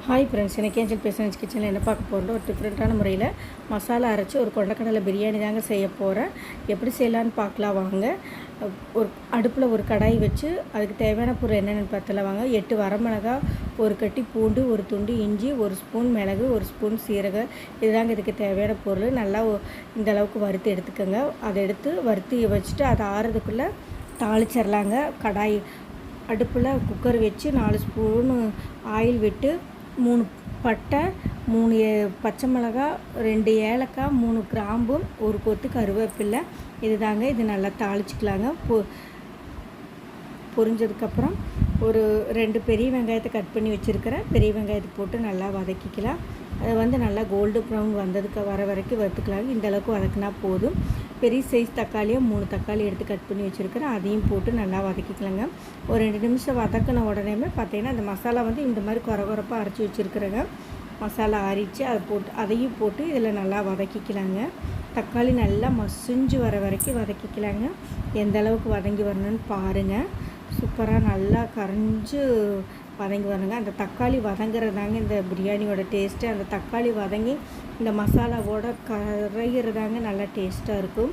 Hi friends, எனக்கு angel பேசுகிறேன். கிச்சனில் என்ன பார்க்க போகிறோம், ஒரு டிஃப்ரெண்ட்டான முறையில் மசாலா அரைச்சி ஒரு கொண்டக்கடலை பிரியாணி தாங்க செய்ய போகிறேன். எப்படி செய்யலான்னு பார்க்கலாம் வாங்க. ஒரு அடுப்பில் ஒரு கடாய் வச்சு அதுக்கு தேவையான பொருள் என்னென்னு பார்த்தலாம் வாங்க. 8 வரமிளகா, ஒரு கட்டி பூண்டு, ஒரு துண்டு இஞ்சி, ஒரு ஸ்பூன் மிளகு, ஒரு ஸ்பூன் சீரகம், இதுதாங்க இதுக்கு தேவையான பொருள். நல்லா இந்த அளவுக்கு வறுத்து எடுத்துக்கோங்க. அதை எடுத்து வறுத்து வச்சுட்டு அதை ஆறுறதுக்குள்ளே தாளிச்சிடலாங்க. கடாய் அடுப்பில் குக்கர் வச்சு 4 ஸ்பூனு ஆயில் விட்டு 3 பட்டை, 3 பச்சை மிளகா, 2 ஏலக்காய், 3 கிராம்பும், ஒரு கொத்து கருவேப்பிலை, இது தாங்க. இது நல்லா தாளிச்சிக்கலாங்க. பொரிஞ்சதுக்கப்புறம் ஒரு 2 பெரிய வெங்காயத்தை கட் பண்ணி வச்சுருக்கிறேன். பெரிய வெங்காயத்தை போட்டு நல்லா வதக்கிக்கலாம். அதை நல்லா கோல்டு ப்ரௌன் வந்ததுக்கு வர வரைக்கும் வறுத்துக்கலாங்க. இந்தளவுக்கு வதக்கினா போதும். பெரிய சைஸ் தக்காளியாக 3 தக்காளி எடுத்து கட் பண்ணி வச்சுருக்கிறேன். அதையும் போட்டு நல்லா வதக்கிக்கலாங்க. ஒரு 2 நிமிஷம் வதக்கின உடனேமே பார்த்தீங்கன்னா அந்த மசாலா இந்த மாதிரி குறப்பாக அரைச்சி வச்சுருக்கிறேங்க. மசாலா அரைச்சி அதையும் போட்டு இதில் நல்லா வதக்கிக்கலாங்க. தக்காளி நல்லா மசிஞ்சு வர வரைக்கும் வதக்கிக்கலாங்க. எந்த அளவுக்கு வதங்கி வரணும்னு பாருங்கள். சூப்பராக நல்லா கரைஞ்சி வதங்கி வரணுங்க. அந்த தக்காளி வதங்குறதாங்க இந்த பிரியாணியோட டேஸ்ட்டு. அந்த தக்காளி வதங்கி இந்த மசாலாவோட கரைகிறதாங்க நல்லா டேஸ்ட்டாக இருக்கும்.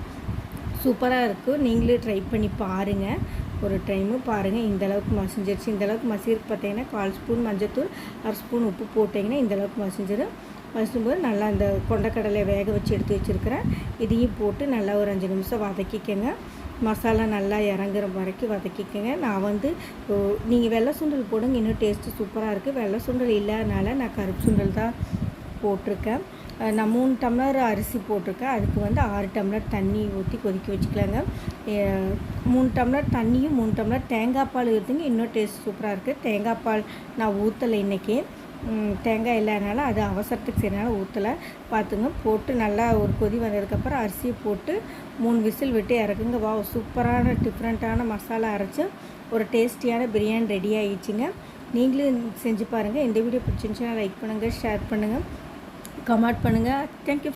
சூப்பராக இருக்கும். நீங்களே ட்ரை பண்ணி பாருங்கள். ஒரு டைமு பாருங்கள். இந்தளவுக்கு மசிஞ்சிருச்சு. இந்தளவுக்கு மசிருக்கு பார்த்தீங்கன்னா 1/4 ஸ்பூன் மஞ்சத்தூள், 1/2 ஸ்பூன் உப்பு போட்டிங்கன்னா இந்தளவுக்கு மசிஞ்சிடும். மசிக்கும்போது நல்லா இந்த கொண்டக்கடலை வேக வச்சு எடுத்து வச்சுருக்கிறேன். இதையும் போட்டு நல்லா ஒரு 5 நிமிஷம் வதக்கிக்கங்க. மசாலா நல்லா இறங்குற வரைக்கும் வதக்கிக்கங்க. நான் நீங்கள் வெள்ளை சுண்டல் போடுங்க, இன்னும் டேஸ்ட்டு சூப்பராக இருக்குது. வெள்ளை சுண்டல் இல்லாதனால நான் கருப்பு சுண்டல் தான் போட்டிருக்கேன். நான் 3 டம்ளர் அரிசி போட்டிருக்கேன். அதுக்கு 6 டம்ளர் தண்ணி ஊற்றி கொதிக்க வச்சுக்கலாங்க. 3 டம்ளர் தண்ணியும் 3 டம்ளர் தேங்காய் பால் ஊற்றுங்க, இன்னும் டேஸ்ட் சூப்பராக இருக்குது. தேங்காய் பால் நான் ஊற்றலை இன்றைக்கி. தேங்காய் இல்லாதனால அது அவசரத்துக்கு செய்யறனால ஊற்றலை. பார்த்துங்க. போட்டு நல்லா ஒரு கொதி வந்ததுக்கப்புறம் அரிசியை போட்டு 3 விசில் விட்டு இறக்குங்க. சூப்பரான டிஃப்ரெண்ட்டான மசாலா அரைச்சி ஒரு டேஸ்டியான பிரியாணி ரெடி ஆகிடுச்சிங்க. நீங்களும் செஞ்சு பாருங்கள். இந்த வீடியோ பிடிச்சிருந்துச்சுன்னா லைக் பண்ணுங்கள், ஷேர் பண்ணுங்கள், கமெண்ட் பண்ணுங்கள். தேங்க்யூ.